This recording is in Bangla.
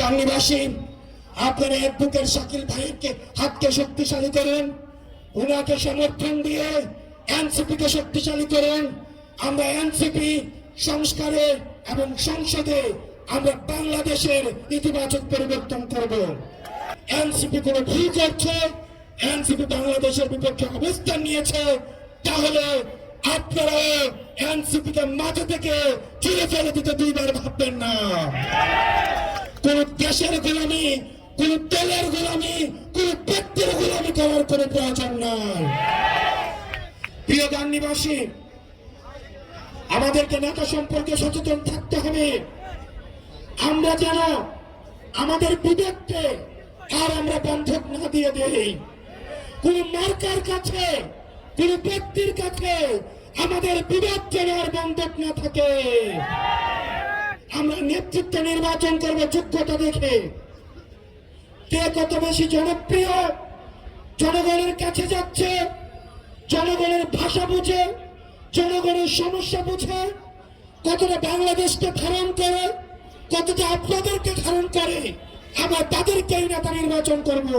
গাংনীবাসী, আপনারা অ্যাডভোকেট শাকিল ভাইকে হাতকে শক্তিশালী করেন, উনাকে সমর্থন দিয়ে এনসিপিকে শক্তিশালী করেন। আমরা এনসিপি সংস্কারে এবং সংসদে আমরা বাংলাদেশের ইতিবাচক পরিবর্তন করব। এনসিপি কোনো ভুল করছে, এনসিপি বাংলাদেশের বিপক্ষে অবস্থান নিয়েছে, তাহলে আপনারা এনসিপি কে মাথা থেকে চিরে ফেলে দিতে দুইবার ভাববেন না। কোন দেশের গোলামি, কোন দলের গোলামি, কোন ব্যক্তির গোলামি করার কোনো প্রয়োজন নাই। প্রিয় গাংনীবাসী, আমাদেরকে নেতা সম্পর্কে সচেতন থাকতে হবে। আমরা যেন আমাদের বিবেককে আর আমরা বন্ধক না দিয়ে দেই। কোন মার্কার কাছে, কোন ব্যক্তির কাছে আমাদের বিবেক যেন আর বন্ধক না থাকে। আমরা নেতৃত্ব নির্বাচন করব যোগ্যতা দেখে, কে কত বেশি জনপ্রিয়, জনগণের কাছে যাচ্ছে, জনগণের ভাষা বুঝে, জনগণের সমস্যা বুঝে, কতটা বাংলাদেশকে ধারণ করে, কতটা আপনাদেরকে ধারণ করে, আমরা তাদেরকেই নেতা নির্বাচন করব।